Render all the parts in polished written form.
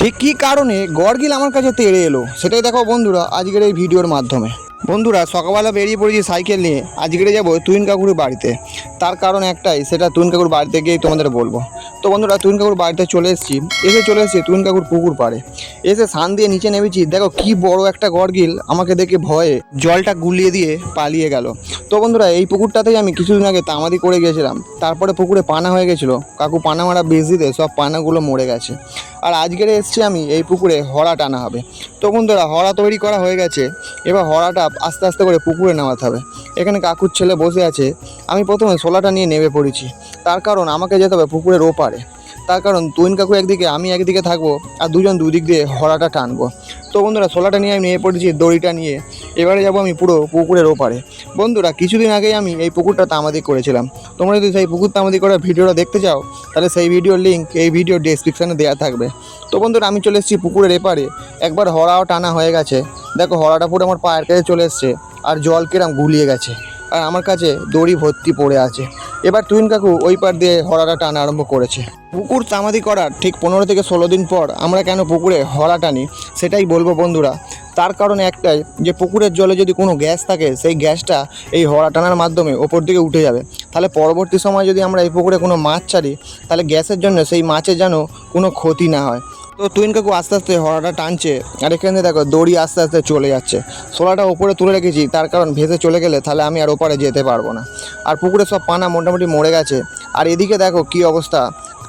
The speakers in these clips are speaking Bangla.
ঠিক কী কারণে গড়গিল আমার কাছে তেড়ে এলো সেটাই দেখো বন্ধুরা আজকের এই ভিডিওর মাধ্যমে। বন্ধুরা সকালবেলা বেরিয়ে পড়েছি সাইকেল নিয়ে, আজকে যাবো তুহিন কাকুর বাড়িতে। তার কারণ একটাই, সেটা তুহিন কাকুর বাড়িতে গিয়েই তোমাদের বলবো। তো বন্ধুরা তুহিন কাকুর বাড়িতে চলে এসেছি তুহিন কাকুর পুকুর পাড়ে। এসে সান দিয়ে নিচে নেমেছি, দেখো কি বড় একটা গড়গিল আমাকে দেখে ভয়ে জলটা গুলিয়ে দিয়ে পালিয়ে গেল। তো বন্ধুরা এই পুকুরটাতেই আমি কিছুদিন আগে তামাদি করে গিয়েছিলাম, তারপরে পুকুরে পানা হয়ে গেছিলো, কাকু পানা মারা বেশ দিতে সব পানাগুলো মরে গেছে। আর আজকের এসছি আমি এই পুকুরে হড়া টানা হবে। তো বন্ধুরা হড়া তৈরি করা হয়ে গেছে, এবার হড়াটা আস্তে আস্তে করে পুকুরে নামাতে হবে। এখানে কাকুর ছেলে বসে আছে, আমি প্রথমে শোলাটা নিয়ে নেমে পড়েছি। তার কারণ আমাকে যেতে হবে পুকুরের ওপারে। তার কারণ তুহিন কাকু একদিকে, আমি একদিকে থাকবো, আর দুজন দুদিক দিয়ে হড়াটা টানবো। তো বন্ধুরা শোলাটা নিয়ে আমি নেমে পড়েছি দড়িটা নিয়ে। এবারে যাবো আমি পুরো পুকুরের ওপারে। বন্ধুরা কিছুদিন আগেই আমি এই পুকুরটা তামাদি করেছিলাম। তোমরা যদি সেই পুকুর তামাদি করার ভিডিওটা দেখতে চাও তাহলে সেই ভিডিওর লিঙ্ক এই ভিডিও ডেসক্রিপশানে দেওয়া থাকবে। তো বন্ধুরা আমি চলে এসেছি পুকুরের এপারে, একবার হড়াও টানা হয়ে গেছে। দেখো হড়াটা পুরো আমার পায়ের কাছে চলে এসছে, আর জল কিরম গুলিয়ে গেছে, আর আমার কাছে দড়ি ভর্তি পড়ে আছে। এবার তুহিন কাকু ওই পার দিয়ে হড়াটা টানা আরম্ভ করেছে। পুকুর তামাদি করার ঠিক 15 থেকে 16 দিন পর আমরা কেন পুকুরে হড়া টানি সেটাই বলবো বন্ধুরা। তার কারণ একটাই, যে পুকুরের জলে যদি কোনো গ্যাস থাকে সেই গ্যাসটা এই হড়া টানার মাধ্যমে ওপর দিকে উঠে যাবে। তাহলে পরবর্তী সময় যদি আমরা এই পুকুরে কোনো মাছ ছাড়ি তাহলে গ্যাসের জন্য সেই মাছের যেন কোনো ক্ষতি না হয়। তো তুহিন কাকু আস্তে আস্তে হড়াটা টানছে, আর এখানে দেখো দড়ি আস্তে আস্তে চলে যাচ্ছে। শোলাটা ওপরে তুলে রেখেছি, তার কারণ ভেসে চলে গেলে তাহলে আমি আর ওপারে যেতে পারবো না। আর পুকুরে সব পানা মোটামুটি মরে গেছে। আর এদিকে দেখো কি অবস্থা,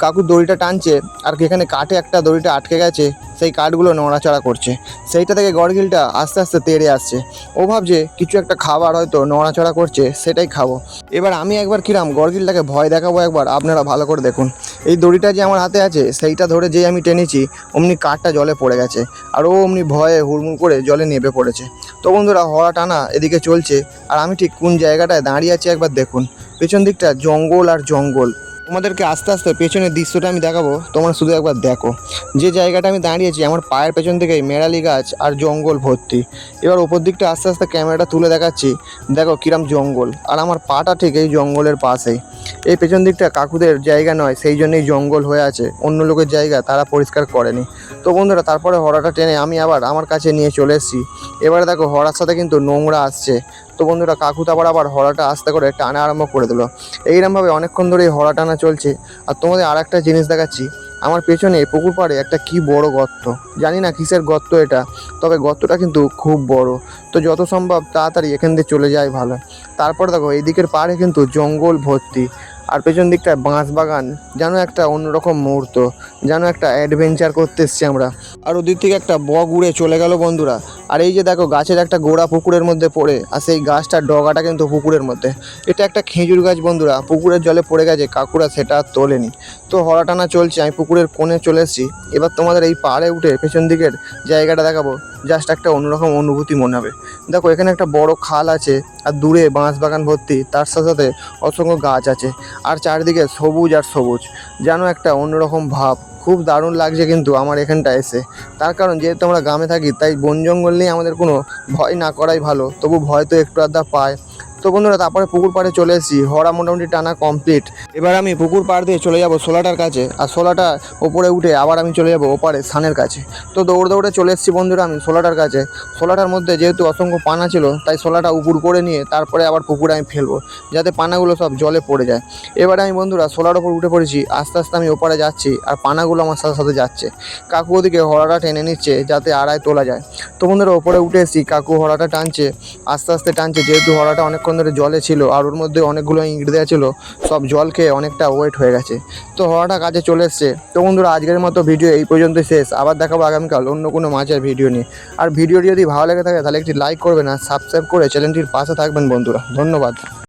কাকু দড়িটা টানছে, আর এখানে কাঠে একটা দড়িটা আটকে গেছে, সেই কাঠগুলো নড়াচড়া করছে। সেইটা থেকে গড়গিলটা আস্তে আস্তে তেড়ে আসছে। ও ভাবছে কিছু একটা খাবার হয়তো নড়াচড়া করছে, সেটাই খাবো। এবার আমি একবার কিরাম গড়গিলটাকে ভয় দেখাবো, একবার আপনারা ভালো করে দেখুন। এই দড়িটা যে আমার হাতে আছে সেইটা ধরে যেই আমি টেনেছি অমনি কাঠটা জলে পড়ে গেছে, আর ও অমনি ভয়ে হুড়মুড় করে জলে নেমে পড়েছে। তো বন্ধুরা হড়া টানা এদিকে চলছে, আর আমি ঠিক কোন জায়গাটায় দাঁড়িয়ে আছি একবার দেখুন। পেছন দিকটা জঙ্গল আর জঙ্গল। তোমাদেরকে আস্তে আস্তে পেছনের দৃশ্যটা আমি দেখাবো, তোমরা শুধু একবার দেখো। যে জায়গাটা আমি দাঁড়িয়েছি আমার পায়ের পেছন থেকেই মেরালি গাছ আর জঙ্গল ভর্তি। এবার ওপর দিকটা আস্তে আস্তে ক্যামেরাটা তুলে দেখাচ্ছি, দেখো কিরম জঙ্গল, আর আমার পাটা ঠিক এই জঙ্গলের পাশেই। এই পেছন দিকটা কাকুদের জায়গা নয়, সেই জন্যই জঙ্গল হয়ে আছে, অন্য লোকের জায়গা তারা পরিষ্কার করেনি। তো বন্ধুরা তারপরে হড়াটা টেনে আমি আবার আমার কাছে নিয়ে চলে এসেছি। এবারে দেখো হড়ার সাথে কিন্তু নোংরা আসছে। তো বন্ধুরা কাকু আবার হড়াটা আস্তে করে টানা আরম্ভ করে দিল। এইরকমভাবে অনেকক্ষণ ধরে এই হড়া টানা চলছে। আর তোমাদের আর একটা জিনিস দেখাচ্ছি, আমার পেছনে পুকুর পাড়ে একটা কি বড় গর্ত, জানি না কিসের গর্ত এটা, তবে গর্তটা কিন্তু খুব বড়। তো যত সম্ভব তাড়াতাড়ি এখান দিয়ে চলে যায় ভালো। তারপরে দেখো এই দিকের পাড়ে কিন্তু জঙ্গল ভর্তি, আর পেছন দিকটায় বাঁশ বাগান, যেন একটা অন্যরকম মুহূর্ত, যেন একটা অ্যাডভেঞ্চার করতে এসছি আমরা। আর ওদিক থেকে একটা বক উড়ে চলে গেল বন্ধুরা। আর এই যে দেখো গাছের একটা গোড়া পুকুরের মধ্যে পড়ে, আর সেই গাছটার ডগাটা কিন্তু পুকুরের মধ্যে। এটা একটা খেজুর গাছ বন্ধুরা, পুকুরের জলে পড়ে গেছে, কাকুরা সেটা আর তোলেনি। তো হড়া টানা চলছে, আমি পুকুরের কোণে চলে এসেছি। এবার তোমাদের এই পাড়ে উঠে পেছন দিকের জায়গাটা দেখাবো, জাস্ট একটা অন্যরকম অনুভূতি মনে হবে। দেখো এখানে একটা বড় খাল আছে, আর দূরে বাঁশ বাগান ভর্তি, তার সাথে সাথে অসংখ্য গাছ আছে, আর চারিদিকে সবুজ আর সবুজ, যেন একটা অন্যরকম ভাব। খুব দারুণ লাগছে কিন্তু আমার এখানটা এসে। তার কারণ যেহেতু আমরা গ্রামে থাকি, তাই বন জঙ্গল নিয়ে আমাদের কোনো ভয় না করাই ভালো, তবু ভয় তো একটু আধা পায়। তো বন্ধুরা তারপরে পুকুর পাড়ে চলে এসেছি, হড়া মোটামুটি টানা কমপ্লিট। এবার আমি পুকুর পাড় দিয়ে চলে যাব শোলাটার কাছে, আর শোলাটা ওপরে উঠে আবার আমি চলে যাব ওপারে সানের কাছে। তো দৌড়ে দৌড়ে চলে এসেছি বন্ধুরা আমি শোলাটার কাছে। শোলাটার মধ্যে যেহেতু অসংখ্য পানা ছিল, তাই শোলাটা উপর করে নিয়ে তারপরে আবার পুকুরে আমি ফেলবো, যাতে পানাগুলো সব জলে পড়ে যায়। এবারে আমি বন্ধুরা শোলার ওপর উঠে পড়েছি, আস্তে আস্তে আমি ওপারে যাচ্ছি, আর পানাগুলো আমার সাথে সাথে যাচ্ছে। কাকু ওদিকে হড়াটা টেনে নিচ্ছে যাতে আড়ায় তোলা যায়। তো বন্ধুরা ওপরে উঠে এসেছি, কাকু হড়াটা টানছে, আস্তে আস্তে টানছে, যেহেতু হড়াটা অনেকক্ষণ ধরে জলে ছিল, আর ওর মধ্যে অনেকগুলো ইঁট দেওয়া ছিল, সব জল খেয়ে অনেকটা ওয়েট হয়ে গেছে। তো হড়াটা কাজে চলে এসছে। তো বন্ধুরা আজকের মতো ভিডিও এই পর্যন্তই শেষ, আবার দেখাবো আগামীকাল অন্য কোনো মাছের ভিডিও নিয়ে। আর ভিডিওটি যদি ভালো লেগে থাকে তাহলে একটি লাইক করবেন, আর সাবস্ক্রাইব করে চ্যানেলটির পাশে থাকবেন বন্ধুরা। ধন্যবাদ।